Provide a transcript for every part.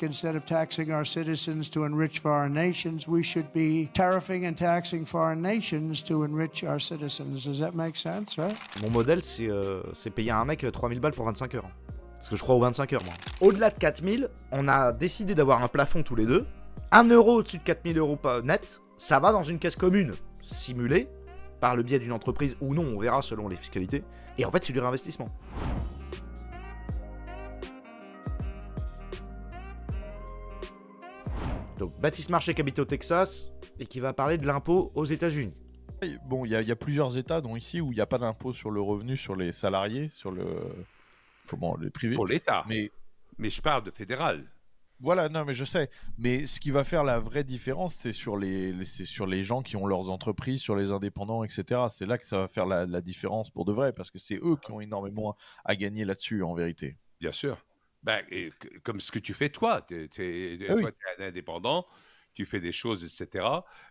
Instead of taxing our citizens to enrich foreign nations, we should be tariffing and taxing foreign nations to enrich our citizens. Does that make sense, right? Mon modèle, c'est payer à un mec 3000 balles pour 25 heures. Parce que je crois aux 25 heures, moi. Au-delà de 4000, on a décidé d'avoir un plafond tous les deux. 1 euro au-dessus de 4000 euros net, ça va dans une caisse commune, simulée, par le biais d'une entreprise ou non, on verra selon les fiscalités. Et en fait, c'est du réinvestissement. Donc, Baptiste Marchais qui habite au Texas et qui va parler de l'impôt aux États-Unis. Bon, il y a plusieurs États, dont ici, où il n'y a pas d'impôt sur le revenu sur les salariés, sur les privés. Pour l'État. Mais je parle de fédéral. Voilà, non, mais je sais. Mais ce qui va faire la vraie différence, c'est sur les gens qui ont leurs entreprises, sur les indépendants, etc. C'est là que ça va faire la différence pour de vrai, parce que c'est eux qui ont énormément à gagner là-dessus, en vérité. Bien sûr. Ben, comme ce que tu fais, toi. Toi, tu es un indépendant, tu fais des choses, etc.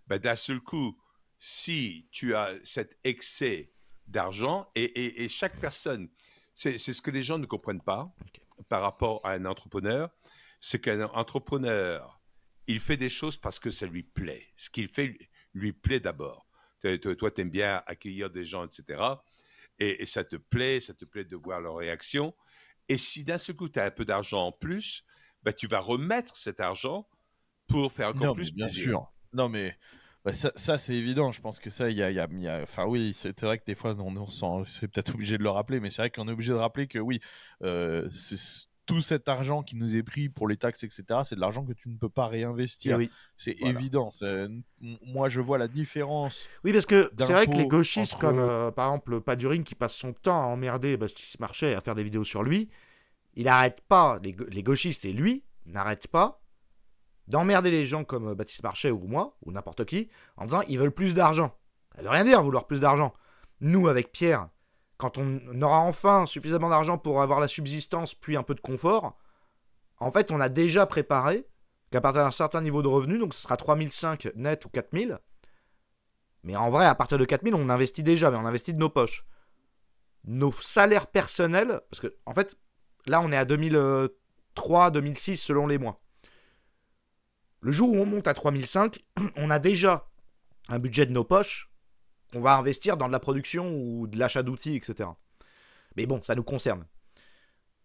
Ben, d'un seul coup, si tu as cet excès d'argent, et chaque personne, c'est ce que les gens ne comprennent pas par rapport à un entrepreneur, c'est qu'un entrepreneur, il fait des choses parce que ça lui plaît. Ce qu'il fait lui plaît d'abord. Toi, tu aimes bien accueillir des gens, etc. Et ça te plaît de voir leur réaction. Et si d'un seul coup, tu as un peu d'argent en plus, bah, tu vas remettre cet argent pour faire encore plus bien plaisir. sûr. Non, mais ça c'est évident. Je pense que ça, enfin oui, c'est vrai que des fois, c'est peut-être obligé de le rappeler, mais c'est vrai qu'on est obligé de rappeler que oui, tout cet argent qui nous est pris pour les taxes, etc., c'est de l'argent que tu ne peux pas réinvestir. Oui. C'est évident. Moi, je vois la différence. Oui, parce que c'est vrai que les gauchistes, comme par exemple Padurin, qui passe son temps à emmerder Baptiste Marchais, à faire des vidéos sur lui, il n'arrête pas, les gauchistes et lui, n'arrêtent pas d'emmerder les gens comme Baptiste Marchais ou moi, ou n'importe qui, en disant ils veulent plus d'argent. Ça ne veut rien dire, vouloir plus d'argent. Nous, avec Pierre, quand on aura enfin suffisamment d'argent pour avoir la subsistance puis un peu de confort, en fait, on a déjà préparé qu'à partir d'un certain niveau de revenu, donc ce sera 3005 net ou 4000, mais en vrai, à partir de 4000, on investit déjà, mais on investit de nos poches. Nos salaires personnels, parce que, en fait, là, on est à 2003, 2006 selon les mois. Le jour où on monte à 3005, on a déjà un budget de nos poches qu'on va investir dans de la production ou de l'achat d'outils, etc. Mais bon, ça nous concerne.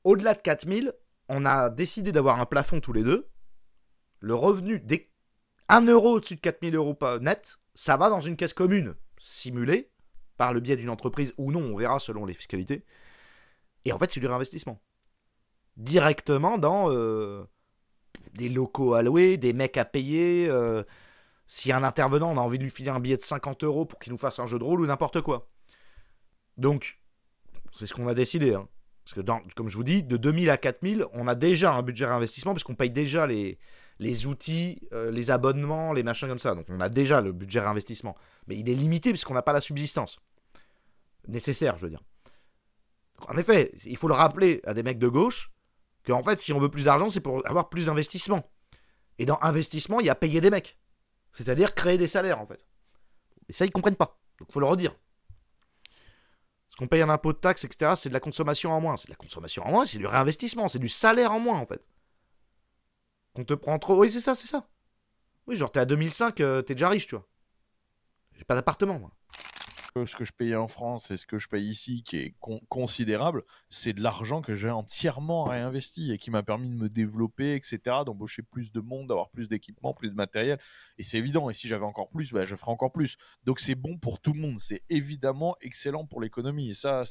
Au-delà de 4000, on a décidé d'avoir un plafond tous les deux. Le revenu, 1 euro au-dessus de 4000 euros net, ça va dans une caisse commune, simulée, par le biais d'une entreprise ou non, on verra selon les fiscalités. Et en fait, c'est du réinvestissement. Directement dans des locaux à louer, des mecs à payer. Si un intervenant, on a envie de lui filer un billet de 50 euros pour qu'il nous fasse un jeu de rôle ou n'importe quoi. Donc, c'est ce qu'on a décidé. Hein. Parce que, comme je vous dis, de 2000 à 4000, on a déjà un budget réinvestissement parce qu'on paye déjà les outils, les abonnements, les machins comme ça. Donc, on a déjà le budget réinvestissement. Mais il est limité parce qu'on n'a pas la subsistance nécessaire, je veux dire. Donc, en effet, il faut le rappeler à des mecs de gauche qu'en fait, si on veut plus d'argent, c'est pour avoir plus d'investissement. Et dans investissement, il y a payer des mecs. C'est-à-dire créer des salaires, en fait. Et ça, ils comprennent pas. Donc, il faut le redire. Parce qu'on paye un impôt de taxe, etc., c'est de la consommation en moins. C'est de la consommation en moins, c'est du réinvestissement. C'est du salaire en moins, en fait. Qu'on te prend trop... Oui, c'est ça, c'est ça. Oui, genre, t'es à 2005, t'es déjà riche, tu vois. J'ai pas d'appartement, moi. Ce que je payais en France et ce que je paye ici, qui est considérable, c'est de l'argent que j'ai entièrement réinvesti et qui m'a permis de me développer, etc., d'embaucher plus de monde, d'avoir plus d'équipement, plus de matériel. Et c'est évident, et si j'avais encore plus, bah, je ferais encore plus. Donc c'est bon pour tout le monde, c'est évidemment excellent pour l'économie. Et ça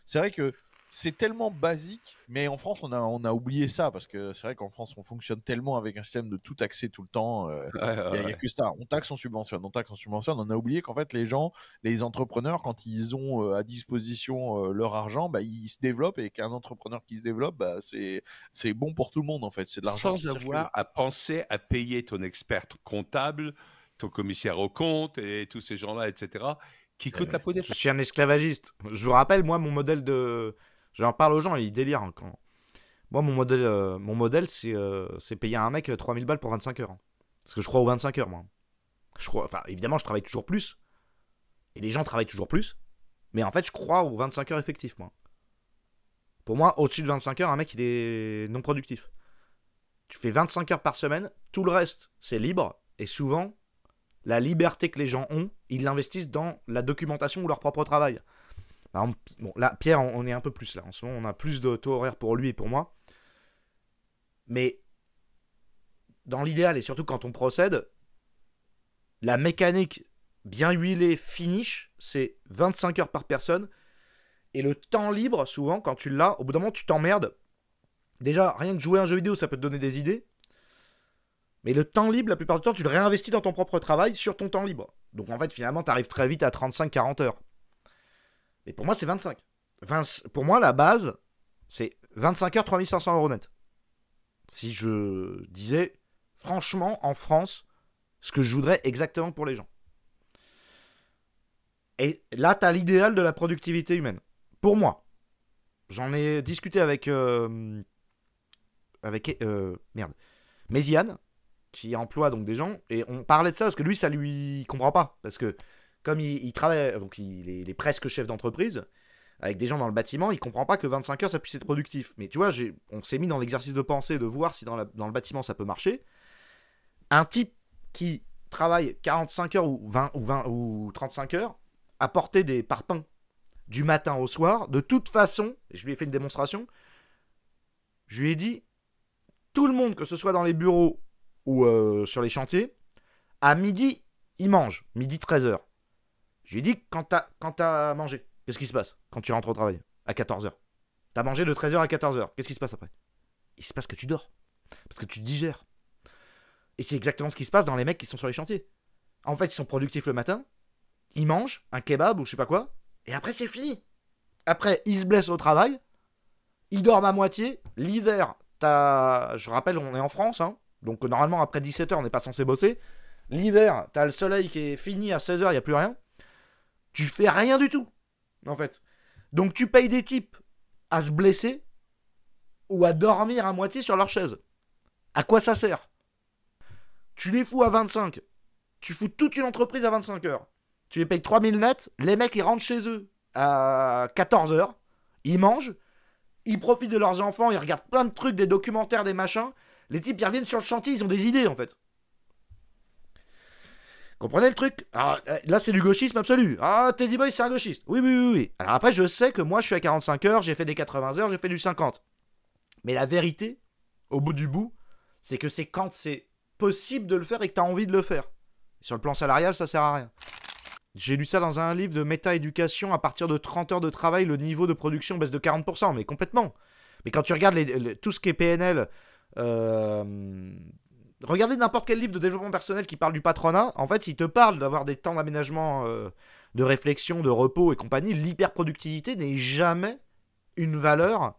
c'est vrai que c'est tellement basique, mais en France, on a oublié ça, parce que c'est vrai qu'en France, on fonctionne tellement avec un système de tout taxer tout le temps. Il n'y a que ça. On taxe, on subventionne, on taxe, on subventionne. On a oublié qu'en fait, les gens, les entrepreneurs, quand ils ont à disposition leur argent, bah, ils se développent, et qu'un entrepreneur qui se développe, bah, c'est bon pour tout le monde, en fait. C'est de l'argent sans avoir à penser à payer ton expert comptable, ton commissaire aux comptes et tous ces gens-là, etc., qui coûtent la peau des fesses. Je suis un esclavagiste. Je vous rappelle, moi, mon modèle de... J'en parle aux gens, ils délirent. Hein, quand... Moi, mon modèle c'est payer à un mec 3000 balles pour 25 heures. Hein. Parce que je crois aux 25 heures, moi. Enfin, évidemment, je travaille toujours plus. Et les gens travaillent toujours plus. Mais en fait, je crois aux 25 heures effectifs, moi. Pour moi, au-dessus de 25 heures, un mec, il est non productif. Tu fais 25 heures par semaine, tout le reste, c'est libre. Et souvent, la liberté que les gens ont, ils l'investissent dans la documentation ou leur propre travail. Par exemple, bon, là, Pierre, on est un peu plus là. En ce moment, on a plus de taux horaires pour lui et pour moi. Mais dans l'idéal, et surtout quand on procède, la mécanique bien huilée, finish, c'est 25 heures par personne. Et le temps libre, souvent, quand tu l'as, au bout d'un moment, tu t'emmerdes. Déjà, rien que jouer à un jeu vidéo, ça peut te donner des idées. Mais le temps libre, la plupart du temps, tu le réinvestis dans ton propre travail sur ton temps libre. Donc en fait, finalement, tu arrives très vite à 35-40 heures. Et pour moi, c'est 25. Pour moi, la base, c'est 25 heures, 3500 euros net. Si je disais, franchement, en France, ce que je voudrais exactement pour les gens. Et là, tu as l'idéal de la productivité humaine. Pour moi, j'en ai discuté avec Méziane, qui emploie donc des gens, et on parlait de ça parce que lui, ça lui comprend pas. Parce que comme il travaille, donc il est presque chef d'entreprise, avec des gens dans le bâtiment, il comprend pas que 25 heures, ça puisse être productif. Mais tu vois, on s'est mis dans l'exercice de pensée, de voir si dans le bâtiment, ça peut marcher. Un type qui travaille 45 heures ou 20 ou 35 heures, à porter des parpaings du matin au soir, de toute façon, et je lui ai fait une démonstration, je lui ai dit, tout le monde, que ce soit dans les bureaux ou sur les chantiers, à midi, il mange, midi 13h. Je lui ai dit, quand t'as mangé, qu'est-ce qui se passe quand tu rentres au travail à 14h? T'as mangé de 13h à 14h, qu'est-ce qui se passe après? Il se passe que tu dors, parce que tu te digères. Et c'est exactement ce qui se passe dans les mecs qui sont sur les chantiers. En fait, ils sont productifs le matin, ils mangent un kebab ou je sais pas quoi, et après c'est fini. Après, ils se blessent au travail, ils dorment à moitié. L'hiver, je rappelle, on est en France, hein, donc normalement après 17h, on n'est pas censé bosser. L'hiver, t'as le soleil qui est fini à 16h, il n'y a plus rien. Tu fais rien du tout, en fait. Donc tu payes des types à se blesser ou à dormir à moitié sur leur chaise. À quoi ça sert? Tu les fous à 25. Tu fous toute une entreprise à 25 heures. Tu les payes 3000 nets. Les mecs, ils rentrent chez eux à 14h. Ils mangent. Ils profitent de leurs enfants. Ils regardent plein de trucs, des documentaires, des machins. Les types, ils reviennent sur le chantier. Ils ont des idées, en fait. Comprenez le truc? Alors, là, c'est du gauchisme absolu. Ah, Teddy Boy, c'est un gauchiste. Oui, oui, oui, oui. Alors après, je sais que moi, je suis à 45 heures. J'ai fait des 80 heures. J'ai fait du 50. Mais la vérité, au bout du bout, c'est que c'est quand c'est possible de le faire et que tu as envie de le faire. Sur le plan salarial, ça sert à rien. J'ai lu ça dans un livre de méta-éducation. À partir de 30 heures de travail, le niveau de production baisse de 40%. Mais complètement. Mais quand tu regardes tout ce qui est PNL, regardez n'importe quel livre de développement personnel qui parle du patronat. En fait, il te parle d'avoir des temps d'aménagement, de réflexion, de repos et compagnie. L'hyperproductivité n'est jamais une valeur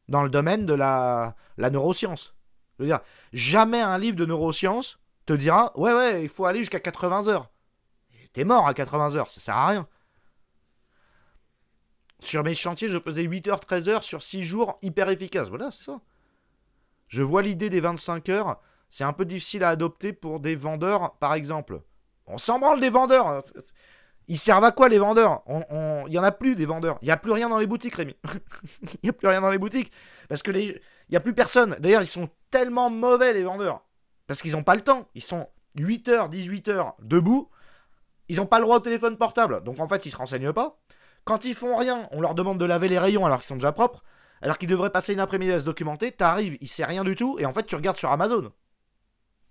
dans le domaine de la neuroscience. Je veux dire, jamais un livre de neurosciences te dira « Ouais, il faut aller jusqu'à 80 heures. » T'es mort à 80 heures, ça sert à rien. Sur mes chantiers, je faisais 8 heures, 13 heures sur 6 jours hyper efficaces. Voilà, c'est ça. Je vois l'idée des 25 heures, c'est un peu difficile à adopter pour des vendeurs, par exemple. On s'en branle des vendeurs. Ils servent à quoi, les vendeurs? Il n'y en a plus, des vendeurs. Il n'y a plus rien dans les boutiques, Rémi. Il n'y a plus rien dans les boutiques. Parce que il n'y a plus personne. D'ailleurs, ils sont tellement mauvais, les vendeurs. Parce qu'ils n'ont pas le temps. Ils sont 8 heures, 18 heures debout. Ils n'ont pas le droit au téléphone portable. Donc, en fait, ils ne se renseignent pas. Quand ils font rien, on leur demande de laver les rayons alors qu'ils sont déjà propres. Alors qu'ils devraient passer une après-midi à se documenter. T'arrives, il ne sait rien du tout. Et en fait, tu regardes sur Amazon.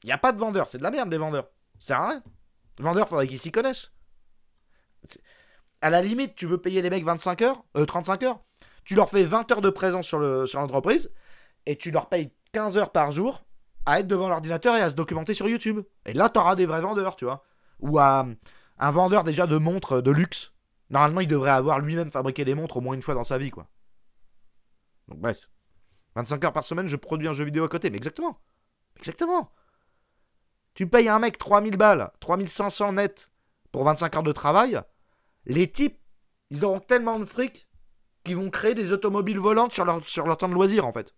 Il n'y a pas de vendeurs. C'est de la merde, les vendeurs. Ça sert à rien. Les vendeurs, faudrait qu'ils s'y connaissent. À la limite, tu veux payer les mecs 35 heures, 35 heures. Tu leur fais 20 heures de présence sur l'entreprise. Et tu leur payes 15 heures par jour à être devant l'ordinateur et à se documenter sur YouTube. Et là, t'auras des vrais vendeurs, tu vois. Ou un vendeur déjà de montres de luxe. Normalement, il devrait avoir lui-même fabriqué des montres au moins une fois dans sa vie, quoi. Donc bref. 25 heures par semaine, je produis un jeu vidéo à côté. Mais exactement. Exactement. Tu payes un mec 3000 balles, 3500 net pour 25 heures de travail. Les types, ils auront tellement de fric qu'ils vont créer des automobiles volantes sur leur temps de loisir, en fait.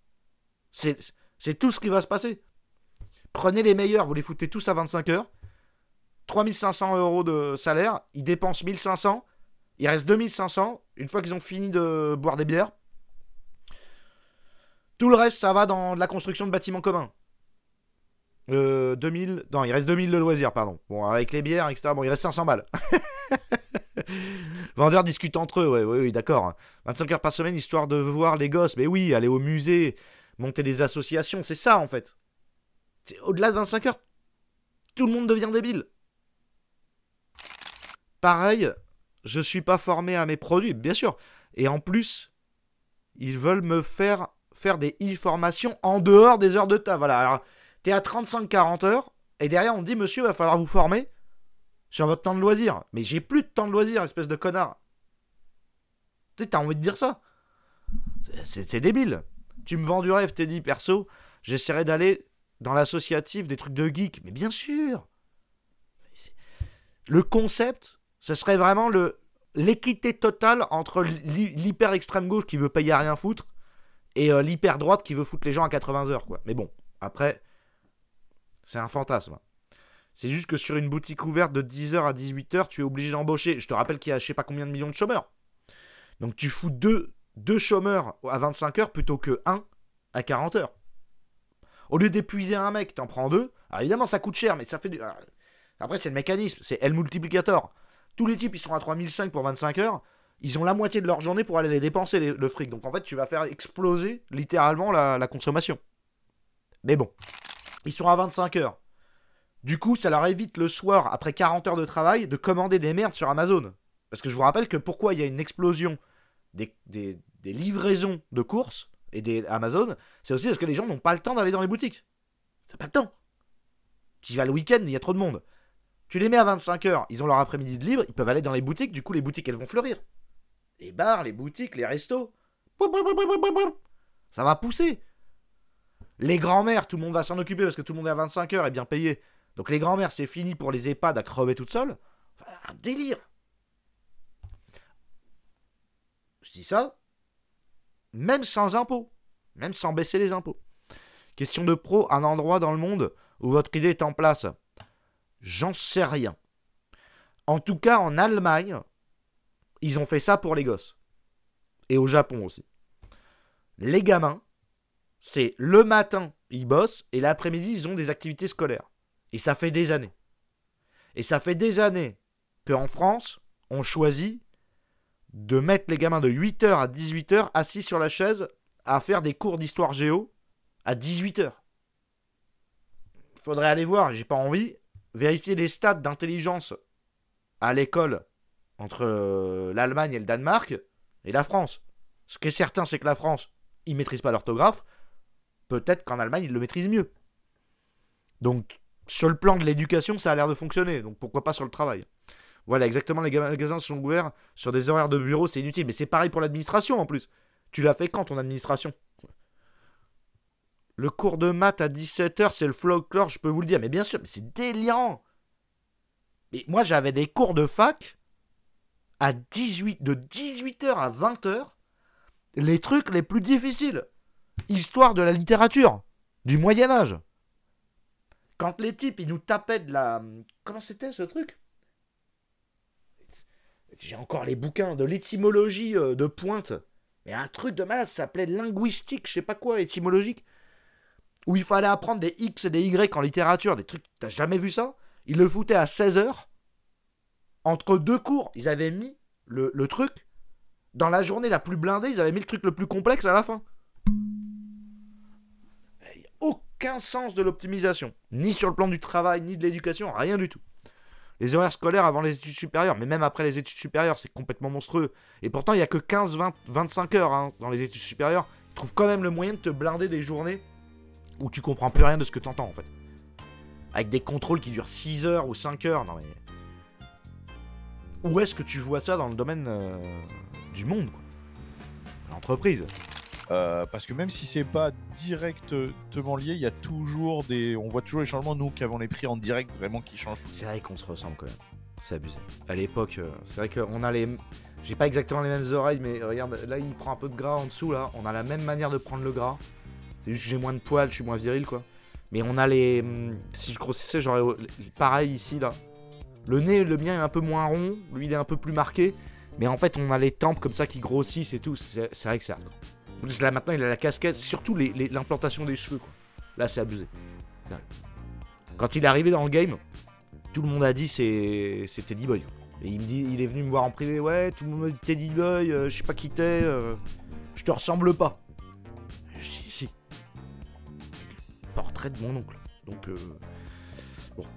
C'est tout ce qui va se passer. Prenez les meilleurs, vous les foutez tous à 25 heures. 3500 euros de salaire, ils dépensent 1500, il reste 2500, une fois qu'ils ont fini de boire des bières. Tout le reste, ça va dans la construction de bâtiments communs. 2000... Non, il reste 2000 de loisirs, pardon. Bon, avec les bières, etc., bon, il reste 500 balles. Vendeurs discutent entre eux, oui, d'accord. 25 heures par semaine, histoire de voir les gosses. Mais oui, aller au musée, monter des associations, c'est ça, en fait. Au-delà de 25 heures, tout le monde devient débile. Pareil, je suis pas formé à mes produits, bien sûr. Et en plus, ils veulent me faire des e-formations en dehors des heures de taf. Voilà, alors, t'es à 35-40 heures, et derrière, on te dit, monsieur, il va falloir vous former sur votre temps de loisir. Mais j'ai plus de temps de loisir, espèce de connard. Tu sais, t'as envie de dire ça. C'est débile. Tu me vends du rêve, t'es dit, perso, j'essaierai d'aller dans l'associatif des trucs de geek. Mais bien sûr. Le concept, ce serait vraiment l'équité totale entre l'hyper extrême gauche qui veut payer à rien foutre et l'hyper droite qui veut foutre les gens à 80 heures, quoi. Mais bon, après, c'est un fantasme. C'est juste que sur une boutique ouverte de 10h à 18h, tu es obligé d'embaucher. Je te rappelle qu'il y a je sais pas combien de millions de chômeurs. Donc tu fous deux chômeurs à 25 heures plutôt que 1 à 40 heures. Au lieu d'épuiser un mec, t'en prends 2. Alors évidemment, ça coûte cher, mais ça fait du... Après, c'est le mécanisme, c'est L multiplicateur. Tous les types, ils sont à 3005 pour 25 heures. Ils ont la moitié de leur journée pour aller les dépenser, le fric. Donc en fait, tu vas faire exploser littéralement la consommation. Mais bon, ils sont à 25 heures. Du coup, ça leur évite le soir, après 40 heures de travail, de commander des merdes sur Amazon. Parce que je vous rappelle que pourquoi il y a une explosion des livraisons de courses et des Amazon, c'est aussi parce que les gens n'ont pas le temps d'aller dans les boutiques. T'as pas le temps. Tu vas le week-end, il y a trop de monde. Tu les mets à 25 heures, ils ont leur après-midi de libre, ils peuvent aller dans les boutiques, du coup les boutiques elles vont fleurir. Les bars, les boutiques, les restos. Ça va pousser. Les grands-mères, tout le monde va s'en occuper parce que tout le monde est à 25 heures et bien payé. Donc les grands-mères, c'est fini pour les EHPAD à crever toutes seules. Enfin, un délire. Je dis ça, même sans impôts. Même sans baisser les impôts. Question de pro, un endroit dans le monde où votre idée est en place. J'en sais rien. En tout cas, en Allemagne, ils ont fait ça pour les gosses. Et au Japon aussi. Les gamins, c'est le matin, ils bossent, et l'après-midi, ils ont des activités scolaires. Et ça fait des années. Et ça fait des années qu'en France, on choisit de mettre les gamins de 8h à 18h assis sur la chaise à faire des cours d'histoire géo à 18h. Faudrait aller voir, j'ai pas envie, vérifier les stats d'intelligence à l'école entre l'Allemagne et le Danemark et la France. Ce qui est certain, c'est que la France, ils maîtrisent pas l'orthographe. Peut-être qu'en Allemagne, ils le maîtrisent mieux. Donc, sur le plan de l'éducation, ça a l'air de fonctionner. Donc, pourquoi pas sur le travail. Voilà, exactement, les magasins sont ouverts sur des horaires de bureau, c'est inutile. Mais c'est pareil pour l'administration, en plus. Tu l'as fait quand, ton administration? Le cours de maths à 17h, c'est le folklore, je peux vous le dire. Mais bien sûr, mais c'est délirant. Mais moi, j'avais des cours de fac de 18h à 20h. Les trucs les plus difficiles. Histoire de la littérature. Du Moyen-Âge. Quand les types, ils nous tapaient de la... Comment c'était ce truc? J'ai encore les bouquins de l'étymologie de pointe. Mais un truc de malade, ça s'appelait linguistique, je sais pas quoi, étymologique. Où il fallait apprendre des X et des Y en littérature, des trucs, t'as jamais vu ça? Ils le foutaient à 16h. Entre deux cours, ils avaient mis le truc. Dans la journée la plus blindée, ils avaient mis le truc le plus complexe à la fin. Il n'y a aucun sens de l'optimisation. Ni sur le plan du travail, ni de l'éducation, rien du tout. Les horaires scolaires avant les études supérieures, mais même après les études supérieures, c'est complètement monstrueux. Et pourtant, il n'y a que 15, 20, 25 heures dans les études supérieures. Ils trouvent quand même le moyen de te blinder des journées où tu comprends plus rien de ce que t'entends, en fait. Avec des contrôles qui durent 6 heures ou 5 heures. Non mais... Où est-ce que tu vois ça dans le domaine du monde, quoi? L'entreprise. Parce que même si c'est pas directement lié, il y a toujours on voit toujours les changements, nous qui avons les prix en direct vraiment qui changent. C'est vrai qu'on se ressemble quand même. C'est abusé. À l'époque, c'est vrai qu'on a les... J'ai pas exactement les mêmes oreilles, mais regarde, là il prend un peu de gras en dessous, là. On a la même manière de prendre le gras. C'est juste que j'ai moins de poils, je suis moins viril, quoi. Mais on a les... Si je grossissais, j'aurais pareil ici, là. Le nez, le mien est un peu moins rond, lui il est un peu plus marqué. Mais en fait, on a les tempes comme ça qui grossissent et tout. C'est vrai que c'est hardcore. En plus, là, maintenant, il a la casquette, surtout l'implantation des cheveux, quoi. Là, c'est abusé. Quand il est arrivé dans le game, tout le monde a dit c'est Teddy Boy. Et il est venu me voir en privé, ouais, tout le monde me dit Teddy Boy, je sais pas qui t'es, je te ressemble pas. Je dis si. Portrait de mon oncle. Donc